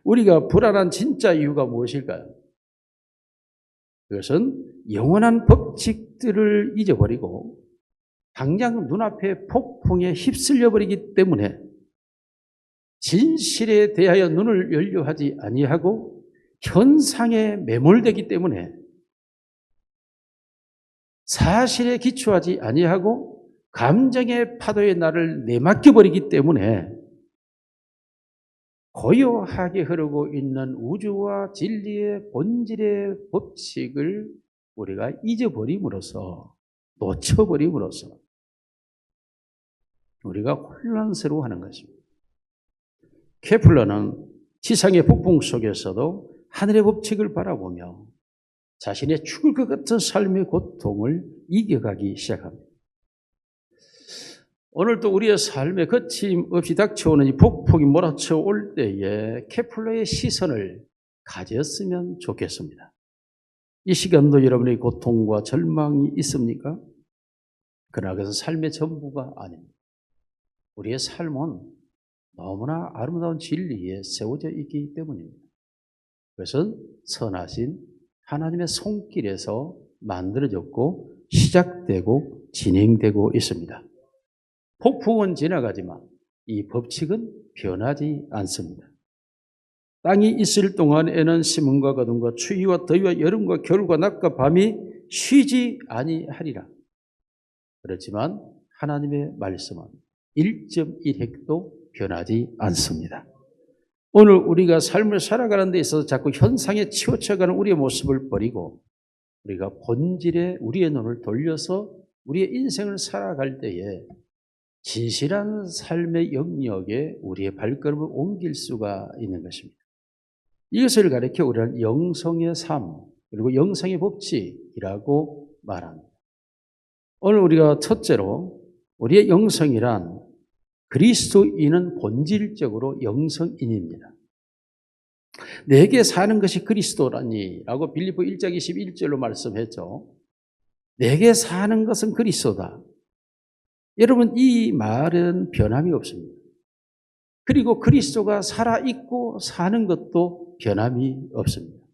우리가 불안한 진짜 이유가 무엇일까요? 그것은 영원한 법칙들을 잊어버리고 당장 눈앞의 폭풍에 휩쓸려 버리기 때문에 진실에 대하여 눈을 열려하지 아니하고 현상에 매몰되기 때문에 사실에 기초하지 아니하고 감정의 파도에 나를 내맡겨 버리기 때문에 고요하게 흐르고 있는 우주와 진리의 본질의 법칙을 우리가 잊어버림으로써, 놓쳐버림으로써 우리가 혼란스러워하는 것입니다. 케플러는 지상의 폭풍 속에서도 하늘의 법칙을 바라보며 자신의 죽을 것 같은 삶의 고통을 이겨가기 시작합니다. 오늘도 우리의 삶에 거침없이 닥쳐오는 이 폭풍이 몰아쳐 올 때에 케플러의 시선을 가졌으면 좋겠습니다. 이 시간도 여러분의 고통과 절망이 있습니까? 그러나 그것은 삶의 전부가 아닙니다. 우리의 삶은 너무나 아름다운 진리에 세워져 있기 때문입니다. 그것은 선하신 하나님의 손길에서 만들어졌고 시작되고 진행되고 있습니다. 폭풍은 지나가지만 이 법칙은 변하지 않습니다. 땅이 있을 동안에는 심음과 거둠과 추위와 더위와 여름과 겨울과 낮과 밤이 쉬지 아니하리라. 그렇지만 하나님의 말씀은 1.1획도 변하지 않습니다. 오늘 우리가 삶을 살아가는 데 있어서 자꾸 현상에 치우쳐가는 우리의 모습을 버리고 우리가 본질에 우리의 눈을 돌려서 우리의 인생을 살아갈 때에 진실한 삶의 영역에 우리의 발걸음을 옮길 수가 있는 것입니다. 이것을 가리켜 우리는 영성의 삶 그리고 영성의 법칙이라고 말합니다. 오늘 우리가 첫째로 우리의 영성이란 그리스도인은 본질적으로 영성인입니다. 내게 사는 것이 그리스도라니 라고 빌립보 1장 21절로 말씀했죠. 내게 사는 것은 그리스도다. 여러분, 이 말은 변함이 없습니다. 그리고 그리스도가 살아있고 사는 것도 변함이 없습니다.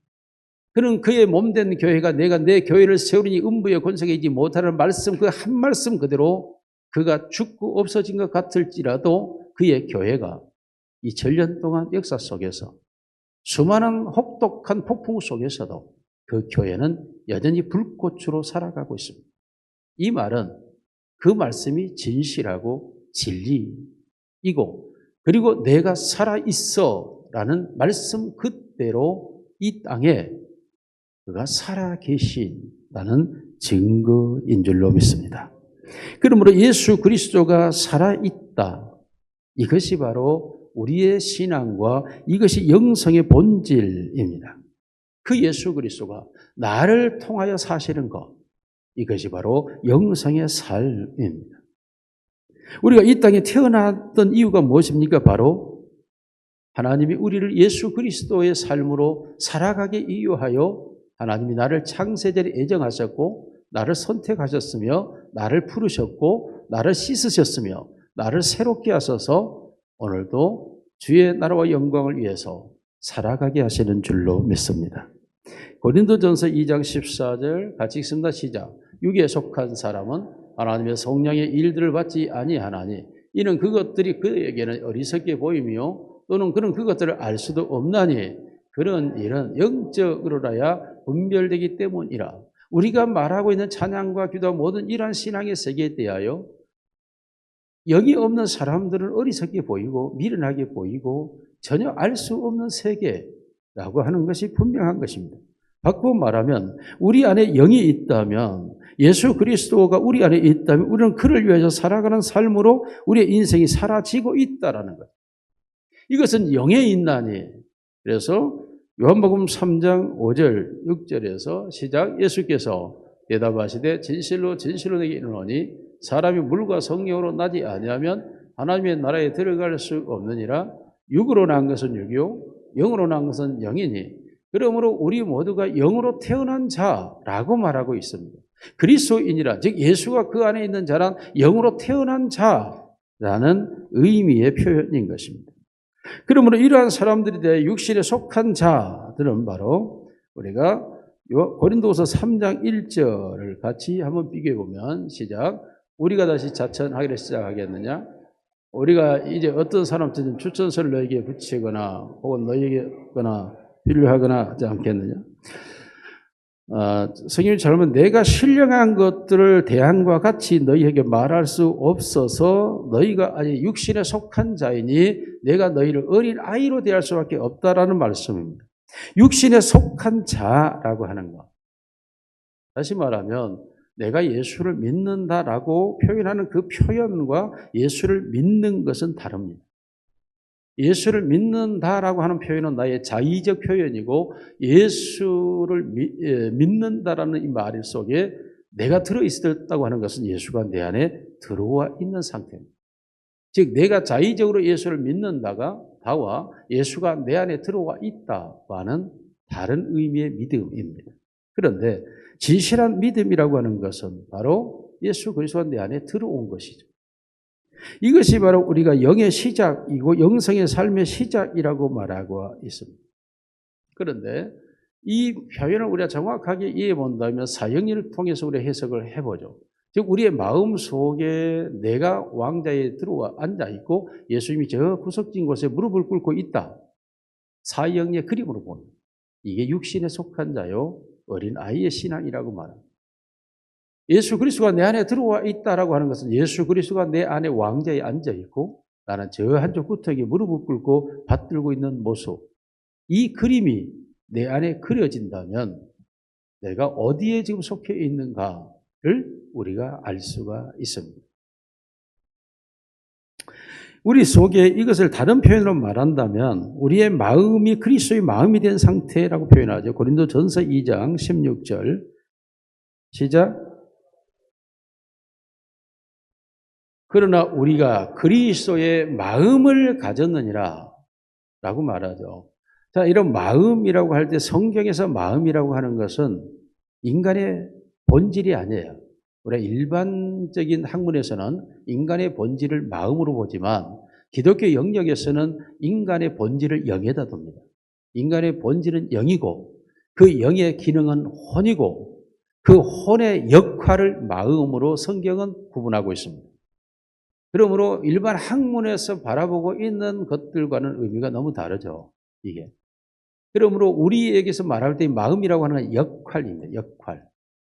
그는 그의 몸된 교회가 내가 내 교회를 세우리니 음부의 권세가 있지 못하는 말씀, 그 한 말씀 그대로 그가 죽고 없어진 것 같을지라도 그의 교회가 2000년 동안 역사 속에서 수많은 혹독한 폭풍 속에서도 그 교회는 여전히 불꽃으로 살아가고 있습니다. 이 말은 그 말씀이 진실하고 진리이고 그리고 내가 살아있어 라는 말씀 그대로 이 땅에 그가 살아계신다는 증거인 줄로 믿습니다. 그러므로 예수 그리스도가 살아있다. 이것이 바로 우리의 신앙과 이것이 영성의 본질입니다. 그 예수 그리스도가 나를 통하여 사시는 것, 이것이 바로 영성의 삶입니다. 우리가 이 땅에 태어났던 이유가 무엇입니까? 바로 하나님이 우리를 예수 그리스도의 삶으로 살아가게 이유하여 하나님이 나를 창세전에 애정하셨고 나를 선택하셨으며 나를 부르셨고 나를 씻으셨으며 나를 새롭게 하셔서 오늘도 주의 나라와 영광을 위해서 살아가게 하시는 줄로 믿습니다. 고린도전서 2장 14절 같이 읽습니다. 시작. 육에 속한 사람은 하나님의 성령의 일들을 받지 아니하나니 이는 그것들이 그에게는 어리석게 보이며 또는 그는 그것들을 알 수도 없나니 그런 일은 영적으로라야 분별되기 때문이라. 우리가 말하고 있는 찬양과 기도와 모든 이러한 신앙의 세계에 대하여 영이 없는 사람들은 어리석게 보이고 미련하게 보이고 전혀 알 수 없는 세계라고 하는 것이 분명한 것입니다. 바꾸어 말하면 우리 안에 영이 있다면 예수 그리스도가 우리 안에 있다면 우리는 그를 위해서 살아가는 삶으로 우리의 인생이 사라지고 있다라는 것. 이것은 영에 있나니. 그래서 요한복음 3장 5절 6절에서 시작. 예수께서 대답하시되 진실로 진실로 내게 이르노니 사람이 물과 성령으로 나지 아니하면 하나님의 나라에 들어갈 수 없느니라. 육으로 난 것은 육이요 영으로 난 것은 영이니 그러므로 우리 모두가 영으로 태어난 자라고 말하고 있습니다. 그리스도인이라 즉 예수가 그 안에 있는 자란 영으로 태어난 자라는 의미의 표현인 것입니다. 그러므로 이러한 사람들에 대해 육신에 속한 자들은 바로 우리가 고린도후서 3장 1절을 같이 한번 비교해 보면 시작. 우리가 다시 자천하기를 시작하겠느냐? 우리가 이제 어떤 사람들은 추천서를 너에게 붙이거나 혹은 너에게거나 필요하거나 하지 않겠느냐? 성경이 잘하면 내가 신령한 것들을 대항과 같이 너희에게 말할 수 없어서 너희가 아직 육신에 속한 자이니 내가 너희를 어린 아이로 대할 수밖에 없다라는 말씀입니다. 육신에 속한 자라고 하는 것. 다시 말하면 내가 예수를 믿는다라고 표현하는 그 표현과 예수를 믿는 것은 다릅니다. 예수를 믿는다라고 하는 표현은 나의 자의적 표현이고 예수를 믿는다라는 이 말 속에 내가 들어있었다고 하는 것은 예수가 내 안에 들어와 있는 상태입니다. 즉 내가 자의적으로 예수를 믿는다가 다와 예수가 내 안에 들어와 있다와는 다른 의미의 믿음입니다. 그런데 진실한 믿음이라고 하는 것은 바로 예수 그리스도가 내 안에 들어온 것이죠. 이것이 바로 우리가 영의 시작이고 영성의 삶의 시작이라고 말하고 있습니다. 그런데 이 표현을 우리가 정확하게 이해해 본다면 사형리를 통해서 우리가 해석을 해보죠. 즉 우리의 마음 속에 내가 왕자에 들어와 앉아 있고 예수님이 저 구석진 곳에 무릎을 꿇고 있다. 사형리의 그림으로 봅니다. 이게 육신에 속한 자요 어린 아이의 신앙이라고 말합니다. 예수 그리스도가 내 안에 들어와 있다라고 하는 것은 예수 그리스도가 내 안에 왕자에 앉아 있고 나는 저 한쪽 구석에 무릎을 꿇고 받들고 있는 모습. 이 그림이 내 안에 그려진다면 내가 어디에 지금 속해 있는가를 우리가 알 수가 있습니다. 우리 속에 이것을 다른 표현으로 말한다면 우리의 마음이 그리스도의 마음이 된 상태라고 표현하죠. 고린도전서 2장 16절 시작. 그러나 우리가 그리스도의 마음을 가졌느니라 라고 말하죠. 자, 이런 마음이라고 할 때 성경에서 마음이라고 하는 것은 인간의 본질이 아니에요. 우리가 일반적인 학문에서는 인간의 본질을 마음으로 보지만 기독교 영역에서는 인간의 본질을 영에다 둡니다. 인간의 본질은 영이고 그 영의 기능은 혼이고 그 혼의 역할을 마음으로 성경은 구분하고 있습니다. 그러므로 일반 학문에서 바라보고 있는 것들과는 의미가 너무 다르죠. 이게. 그러므로 우리에게서 말할 때 마음이라고 하는 역할입니다. 역할.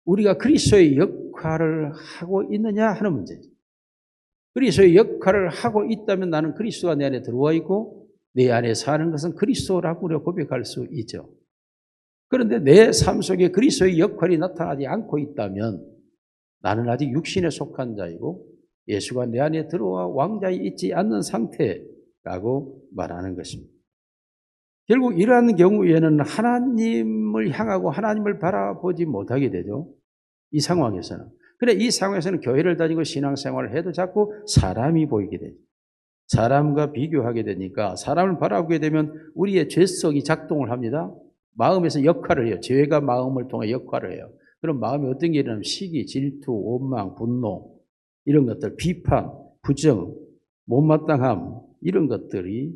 우리가 그리스도의 역할을 하고 있느냐 하는 문제죠. 그리스도의 역할을 하고 있다면 나는 그리스도가 내 안에 들어와 있고 내 안에 사는 것은 그리스도라고 우리가 고백할 수 있죠. 그런데 내 삶 속에 그리스도의 역할이 나타나지 않고 있다면 나는 아직 육신에 속한 자이고 예수가 내 안에 들어와 왕자에 있지 않는 상태라고 말하는 것입니다. 결국 이러한 경우에는 하나님을 향하고 하나님을 바라보지 못하게 되죠. 이 상황에서는. 그래 이 상황에서는 교회를 다니고 신앙생활을 해도 자꾸 사람이 보이게 되죠. 사람과 비교하게 되니까 사람을 바라보게 되면 우리의 죄성이 작동을 합니다. 마음에서 역할을 해요. 죄가 마음을 통해 역할을 해요. 그럼 마음에 어떤 게 일어나면 시기, 질투, 원망, 분노 이런 것들, 비판, 부정, 못마땅함 이런 것들이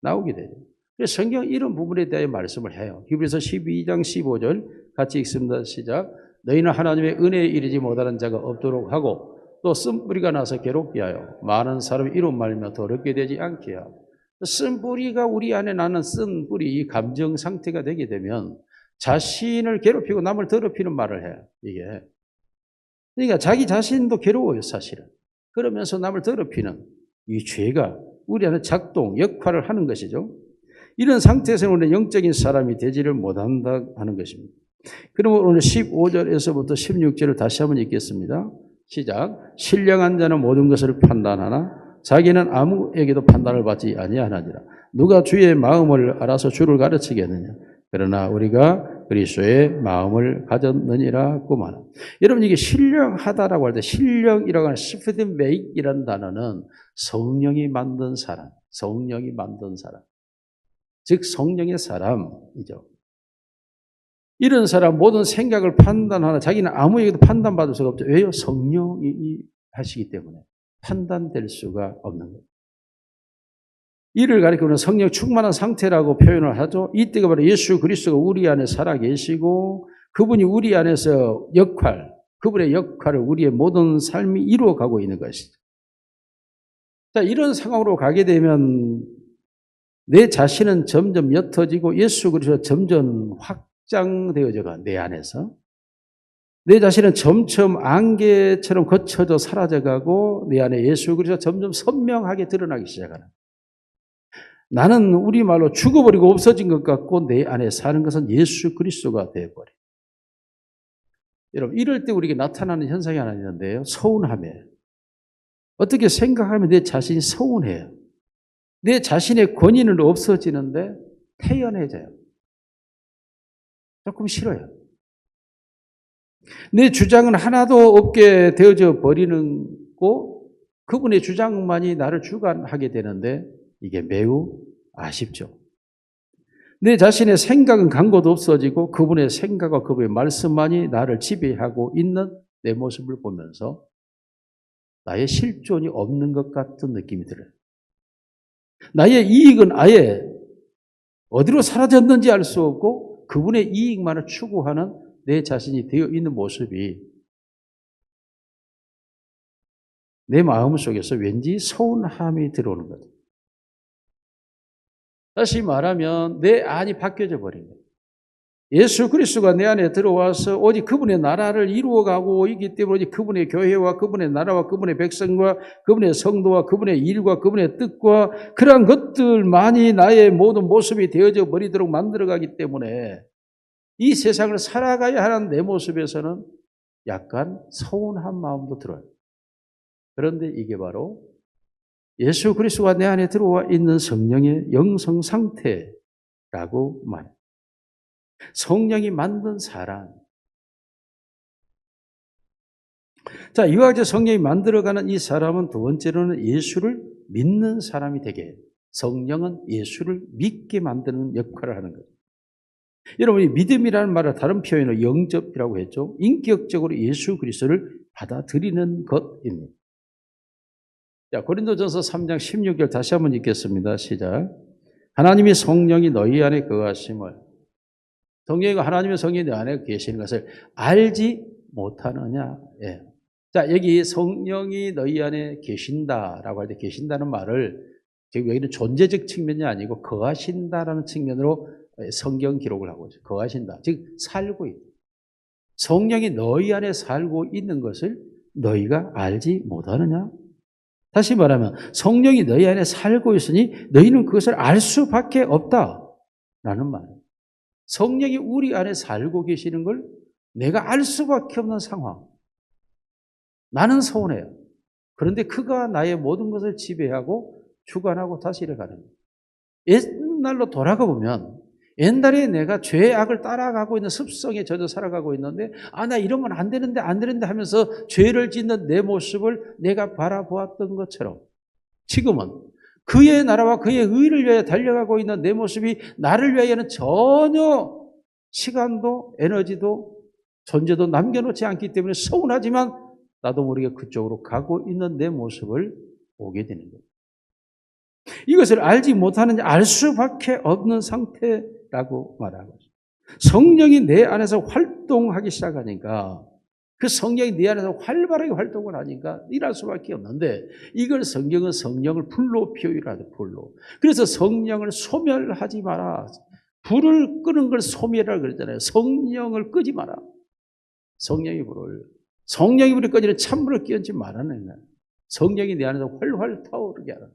나오게 돼요. 그래서 성경 이런 부분에 대해 말씀을 해요. 히브리서 12장 15절 같이 읽습니다. 시작. 너희는 하나님의 은혜에 이르지 못하는 자가 없도록 하고 또 쓴뿌리가 나서 괴롭게 하여 많은 사람이 이로 말며 더럽게 되지 않게 하고 쓴뿌리가 우리 안에 나는 쓴뿌리 이 감정 상태가 되게 되면 자신을 괴롭히고 남을 더럽히는 말을 해요. 이게. 그러니까 자기 자신도 괴로워요, 사실은. 그러면서 남을 더럽히는 이 죄가 우리 안에 작동, 역할을 하는 것이죠. 이런 상태에서는 우리는 영적인 사람이 되지를 못한다 하는 것입니다. 그러면 오늘 15절에서부터 16절을 다시 한번 읽겠습니다. 시작. 신령한 자는 모든 것을 판단하나 자기는 아무에게도 판단을 받지 아니하느니라. 누가 주의 마음을 알아서 주를 가르치겠느냐. 그러나 우리가 그리스도의 마음을 가졌느니라고 말합니다. 여러분 이게 신령하다라고 할 때 신령이라고 하는 spirit make이라는 단어는 성령이 만든 사람, 성령이 만든 사람, 즉 성령의 사람이죠. 이런 사람 모든 생각을 판단하나 자기는 아무에게도 판단받을 수가 없죠. 왜요? 성령이 하시기 때문에 판단될 수가 없는 거예요. 이를 가리키는 성령 충만한 상태라고 표현을 하죠. 이때가 바로 예수 그리스도가 우리 안에 살아 계시고 그분이 우리 안에서 그분의 역할을 우리의 모든 삶이 이루어가고 있는 것이죠. 자, 이런 상황으로 가게 되면 내 자신은 점점 옅어지고 예수 그리스도가 점점 확장되어져가 내 안에서 내 자신은 점점 안개처럼 거쳐져 사라져가고 내 안에 예수 그리스도가 점점 선명하게 드러나기 시작하는. 나는 우리말로 죽어버리고 없어진 것 같고 내 안에 사는 것은 예수 그리스도가 되어버려. 여러분 이럴 때 우리에게 나타나는 현상이 하나 있는데요. 서운함이에요. 어떻게 생각하면 내 자신이 서운해요. 내 자신의 권위는 없어지는데 태연해져요. 조금 싫어요. 내 주장은 하나도 없게 되어져 버리는 거 그분의 주장만이 나를 주관하게 되는데 이게 매우 아쉽죠. 내 자신의 생각은 간곳 없어지고 그분의 생각과 그분의 말씀만이 나를 지배하고 있는 내 모습을 보면서 나의 실존이 없는 것 같은 느낌이 들어요. 나의 이익은 아예 어디로 사라졌는지 알 수 없고 그분의 이익만을 추구하는 내 자신이 되어 있는 모습이 내 마음속에서 왠지 서운함이 들어오는 거죠. 다시 말하면 내 안이 바뀌어져 버린 거예요. 예수 그리스도가 내 안에 들어와서 오직 그분의 나라를 이루어가고 있기 때문에 오직 그분의 교회와 그분의 나라와 그분의 백성과 그분의 성도와 그분의 일과 그분의 뜻과 그러한 것들만이 나의 모든 모습이 되어져 버리도록 만들어가기 때문에 이 세상을 살아가야 하는 내 모습에서는 약간 서운한 마음도 들어요. 그런데 이게 바로 예수 그리스도가 내 안에 들어와 있는 성령의 영성 상태라고 말해요. 성령이 만든 사람. 자, 이와 같이 성령이 만들어가는 이 사람은 두 번째로는 예수를 믿는 사람이 되게 해요. 성령은 예수를 믿게 만드는 역할을 하는 거예요. 여러분이 믿음이라는 말을 다른 표현으로 영접이라고 했죠. 인격적으로 예수 그리스도를 받아들이는 것입니다. 자, 고린도전서 3장 16절 다시 한번 읽겠습니다. 시작. 하나님이 성령이 너희 안에 거하심을 성령이 하나님의 성령이 내 안에 계시는 것을 알지 못하느냐. 예. 자, 여기 성령이 너희 안에 계신다라고 할 때 계신다는 말을 지금 여기는 존재적 측면이 아니고 거하신다라는 측면으로 성경 기록을 하고 있어요. 거하신다. 즉 살고 있다. 성령이 너희 안에 살고 있는 것을 너희가 알지 못하느냐? 다시 말하면 성령이 너희 안에 살고 있으니 너희는 그것을 알 수밖에 없다라는 말이에요. 성령이 우리 안에 살고 계시는 걸 내가 알 수밖에 없는 상황. 나는 서운해요. 그런데 그가 나의 모든 것을 지배하고 주관하고 다스려 가는 거예요. 옛날로 돌아가 보면 옛날에 내가 죄악을 따라가고 있는 습성에 젖어 살아가고 있는데 나 이런 건 안 되는데 하면서 죄를 짓는 내 모습을 내가 바라보았던 것처럼 지금은 그의 나라와 그의 의를 위하여 달려가고 있는 내 모습이 나를 위하여는 전혀 시간도 에너지도 존재도 남겨놓지 않기 때문에 서운하지만 나도 모르게 그쪽으로 가고 있는 내 모습을 보게 되는 거예요. 이것을 알지 못하는 알 수밖에 없는 상태라고 말하고 있습니다. 성령이 내 안에서 활동하기 시작하니까 그 성령이 내 안에서 활발하게 활동을 하니까 일할 수밖에 없는데 이걸 성경은 성령을 불로 표현하죠. 불로. 그래서 성령을 소멸하지 마라. 불을 끄는 걸 소멸이라고 그러잖아요. 성령을 끄지 마라. 성령이 불을 꺼지는 찬불을 끼얹지 말라는 거예요. 성령이 내 안에서 활활 타오르게 하라.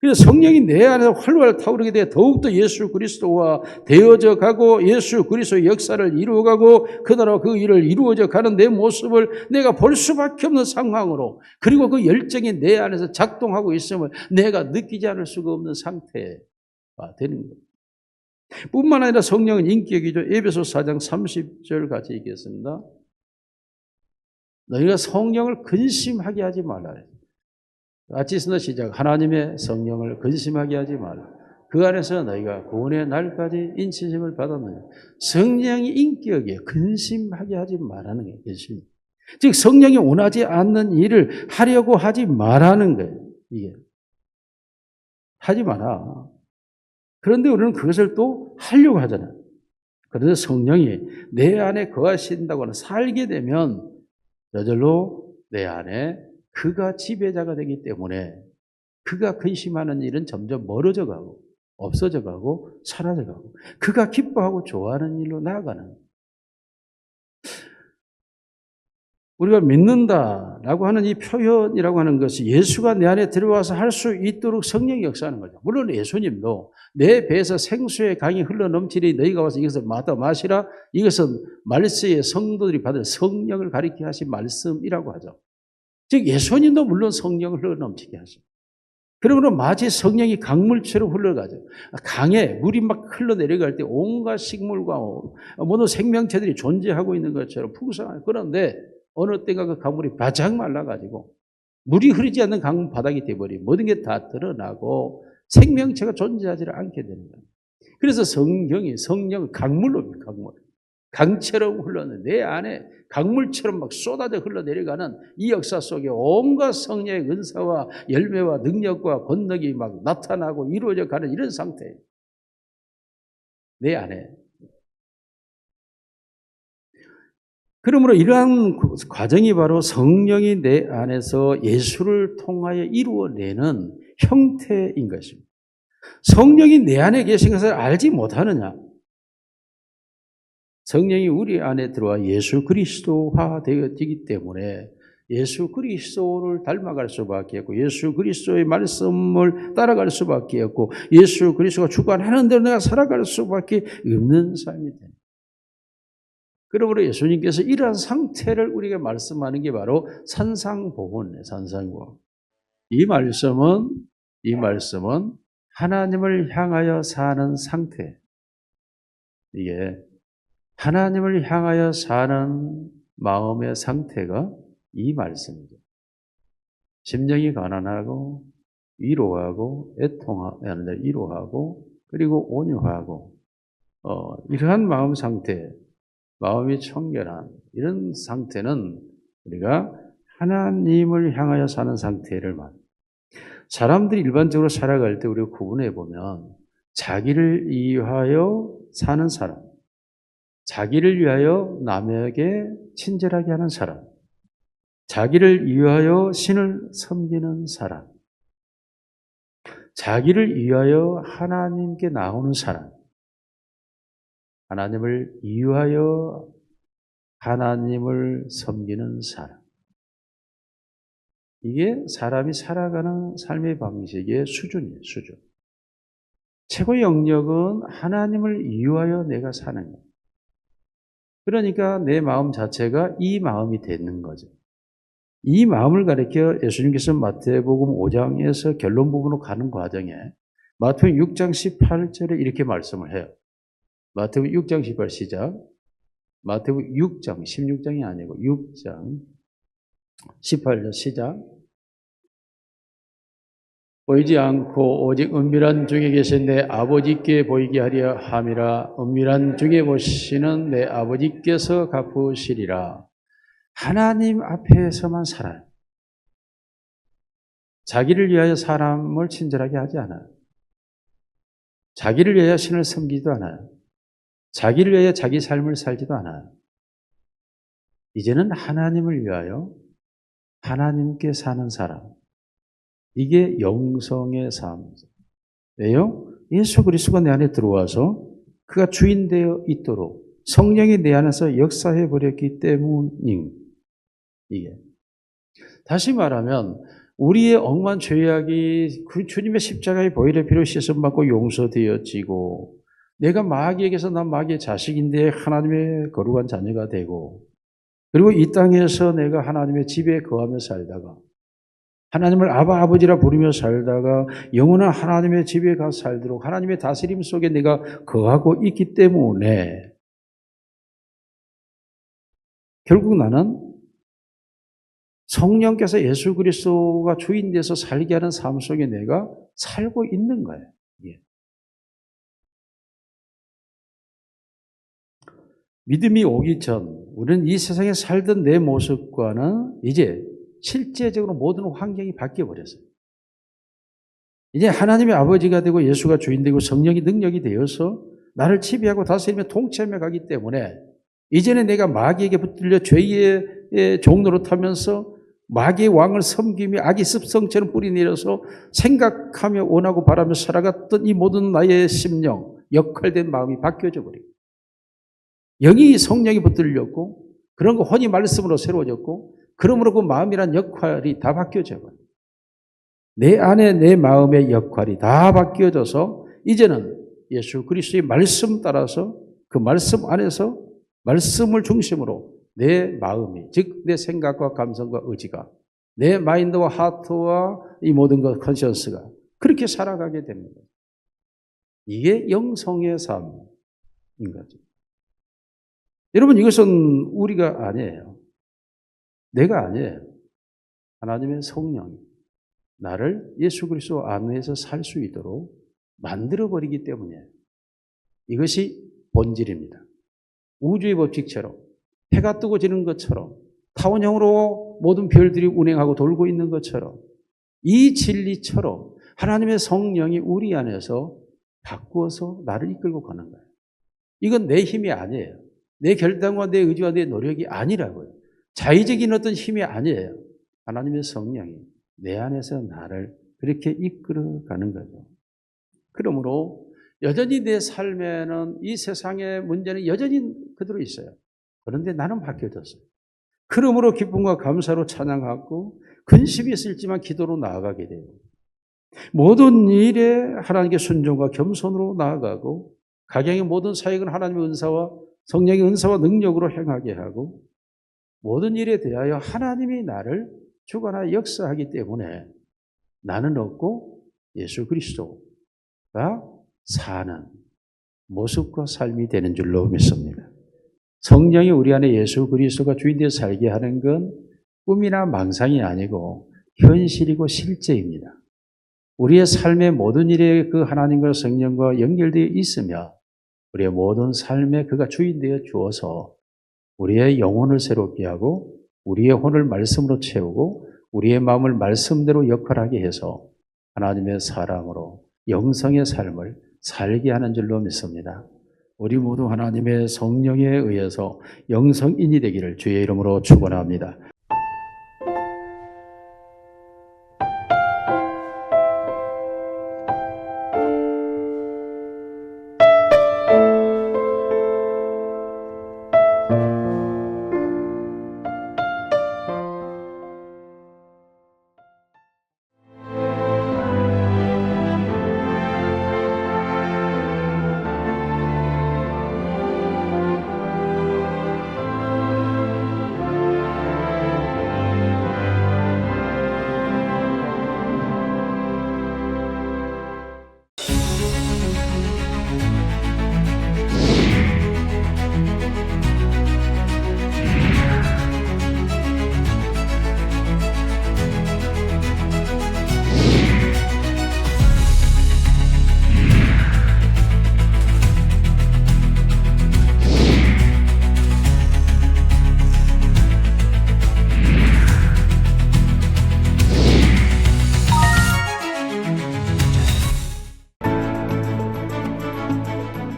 그래서 성령이 내 안에서 활활 타오르게 돼 더욱더 예수 그리스도와 되어져 가고 예수 그리스도의 역사를 이루어가고 그 나라와 그 일을 이루어져 가는 내 모습을 내가 볼 수밖에 없는 상황으로 그리고 그 열정이 내 안에서 작동하고 있음을 내가 느끼지 않을 수가 없는 상태가 되는 거예요. 뿐만 아니라 성령은 인격이죠. 에베소 4장 30절 같이 읽겠습니다. 너희가 성령을 근심하게 하지 말라. 아치스너 시작. 하나님의 성령을 근심하게 하지 말라. 그 안에서 너희가 구원의 날까지 인치심을 받았느냐. 성령이 인격이에요. 근심하게 하지 말라는 거예요. 근심. 즉 성령이 원하지 않는 일을 하려고 하지 말라는 거예요. 이게 하지 마라. 그런데 우리는 그것을 또 하려고 하잖아요. 그래서 성령이 내 안에 거하신다고 하는 살게 되면 저절로 내 안에 그가 지배자가 되기 때문에 그가 근심하는 일은 점점 멀어져 가고 없어져 가고 사라져 가고 그가 기뻐하고 좋아하는 일로 나아가는, 우리가 믿는다라고 하는 이 표현이라고 하는 것이 예수가 내 안에 들어와서 할 수 있도록 성령이 역사하는 거죠. 물론 예수님도 내 배에서 생수의 강이 흘러넘치니 너희가 와서 이것을 마다 마시라, 이것은 말세에 성도들이 받을 성령을 가리켜 하신 말씀이라고 하죠. 즉 예수님도 물론 성령을 흘러넘치게 하죠. 그러므로 마치 성령이 강물처럼 흘러가죠. 강에 물이 막 흘러내려갈 때 온갖 식물과 모든 생명체들이 존재하고 있는 것처럼 풍성해요. 그런데 어느 때가 그 강물이 바짝 말라가지고 물이 흐르지 않는 강물 바닥이 되어버리고 모든 게 다 드러나고 생명체가 존재하지 않게 되는 거예요. 그래서 성령을 강물로, 강처럼 흘러내 내 안에 강물처럼 막 쏟아져 흘러내려가는 이 역사 속에 온갖 성령의 은사와 열매와 능력과 권능이 막 나타나고 이루어져 가는 이런 상태예요. 내 안에. 그러므로 이러한 과정이 바로 성령이 내 안에서 예수를 통하여 이루어내는 형태인 것입니다. 성령이 내 안에 계신 것을 알지 못하느냐? 성령이 우리 안에 들어와 예수 그리스도화 되어지기 때문에 예수 그리스도를 닮아갈 수밖에 없고 예수 그리스도의 말씀을 따라갈 수밖에 없고 예수 그리스도가 주관하는 대로 내가 살아갈 수밖에 없는 삶이 됩니다. 그러므로 예수님께서 이러한 상태를 우리에게 말씀하는 게 바로 산상보훈이에요. 산상보훈. 이 말씀은 하나님을 향하여 사는 상태. 이게 하나님을 향하여 사는 마음의 상태가 이 말씀이죠. 심령이 가난하고 위로하고 애통하는 위로하고 그리고 온유하고 이러한 마음 상태, 마음이 청결한 이런 상태는 우리가 하나님을 향하여 사는 상태를 말합니다. 사람들이 일반적으로 살아갈 때 우리가 구분해 보면 자기를 위하여 사는 사람, 자기를 위하여 남에게 친절하게 하는 사람, 자기를 위하여 신을 섬기는 사람, 자기를 위하여 하나님께 나오는 사람, 하나님을 위하여 하나님을 섬기는 사람. 이게 사람이 살아가는 삶의 방식의 수준이에요. 수준. 최고의 영역은 하나님을 위하여 내가 사는 거예요. 그러니까 내 마음 자체가 이 마음이 되는 거죠. 이 마음을 가리켜 예수님께서 마태복음 5장에서 결론 부분으로 가는 과정에 마태복음 6장 18절에 이렇게 말씀을 해요. 마태복음 6장 18 시작. 마태복음 6장, 16장이 아니고 6장 18절 시작. 보이지 않고 오직 은밀한 중에 계신 내 아버지께 보이게 하려 함이라. 은밀한 중에 보시는 내 아버지께서 갚으시리라. 하나님 앞에서만 살아요. 자기를 위하여 사람을 친절하게 하지 않아요. 자기를 위하여 신을 섬기지도 않아요. 자기를 위하여 자기 삶을 살지도 않아요. 이제는 하나님을 위하여 하나님께 사는 사람. 이게 영성의 삶이죠. 왜요? 예수 그리스도가 내 안에 들어와서 그가 주인 되어 있도록 성령이 내 안에서 역사해 버렸기 때문인 이게. 다시 말하면 우리의 억만 죄악이 그 주님의 십자가의 보혈의 피로 씻음받고 용서되어지고 내가 마귀에게서 난 마귀의 자식인데 하나님의 거룩한 자녀가 되고 그리고 이 땅에서 내가 하나님의 집에 거하며 살다가 하나님을 아바 아버지라 부르며 살다가 영원한 하나님의 집에 가 살도록 하나님의 다스림 속에 내가 거하고 있기 때문에 결국 나는 성령께서 예수 그리스도가 주인 돼서 살게 하는 삶 속에 내가 살고 있는 거예요. 예. 믿음이 오기 전 우리는 이 세상에 살던 내 모습과는 이제 실제적으로 모든 환경이 바뀌어 버렸어요. 이제 하나님의 아버지가 되고 예수가 주인 되고 성령이 능력이 되어서 나를 지배하고 다스리며 통치하며 가기 때문에 이제는 내가 마귀에게 붙들려 죄의 종로로 타면서 마귀의 왕을 섬기며 악의 습성처럼 뿌리내려서 생각하며 원하고 바라며 살아갔던 이 모든 나의 심령, 역할된 마음이 바뀌어져 버리고 영이 성령이 붙들렸고 그런 거 혼이 말씀으로 새로워졌고 그러므로 그 마음이란 역할이 다 바뀌어져 버려요. 내 안에 내 마음의 역할이 다 바뀌어져서 이제는 예수 그리스도의 말씀 따라서 그 말씀 안에서 말씀을 중심으로 내 마음이 즉 내 생각과 감성과 의지가 내 마인드와 하트와 이 모든 것 컨시언스가 그렇게 살아가게 됩니다. 이게 영성의 삶인 거죠. 여러분 이것은 우리가 아니에요. 내가 아니에요. 하나님의 성령이 나를 예수 그리스도 안에서 살 수 있도록 만들어버리기 때문에 이것이 본질입니다. 우주의 법칙처럼 해가 뜨고 지는 것처럼 타원형으로 모든 별들이 운행하고 돌고 있는 것처럼 이 진리처럼 하나님의 성령이 우리 안에서 바꾸어서 나를 이끌고 가는 거예요. 이건 내 힘이 아니에요. 내 결단과 내 의지와 내 노력이 아니라고요. 자의적인 어떤 힘이 아니에요. 하나님의 성령이 내 안에서 나를 그렇게 이끌어가는 거죠. 그러므로 여전히 내 삶에는 이 세상의 문제는 여전히 그대로 있어요. 그런데 나는 바뀌어졌어요. 그러므로 기쁨과 감사로 찬양하고 근심이 있을지만 기도로 나아가게 돼요. 모든 일에 하나님께 순종과 겸손으로 나아가고 가정의 모든 사역은 하나님의 은사와 성령의 은사와 능력으로 행하게 하고 모든 일에 대하여 하나님이 나를 주관하여 역사하기 때문에 나는 없고 예수 그리스도가 사는 모습과 삶이 되는 줄로 믿습니다. 성령이 우리 안에 예수 그리스도가 주인 되어 살게 하는 건 꿈이나 망상이 아니고 현실이고 실제입니다. 우리의 삶의 모든 일에 그 하나님과 성령과 연결되어 있으며 우리의 모든 삶에 그가 주인 되어 주어서 우리의 영혼을 새롭게 하고 우리의 혼을 말씀으로 채우고 우리의 마음을 말씀대로 역할하게 해서 하나님의 사람으로 영성의 삶을 살게 하는 줄로 믿습니다. 우리 모두 하나님의 성령에 의해서 영성인이 되기를 주의 이름으로 축원합니다.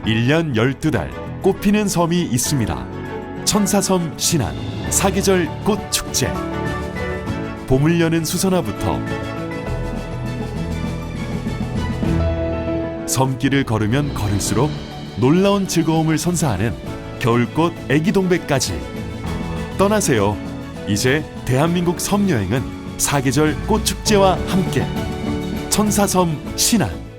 일 년 12달 꽃피는 섬이 있습니다. 천사섬 신안 사계절 꽃축제. 봄을 여는 수선화부터 섬길을 걸으면 걸을수록 놀라운 즐거움을 선사하는 겨울꽃 애기동백까지 떠나세요. 이제 대한민국 섬여행은 사계절 꽃축제와 함께 천사섬 신안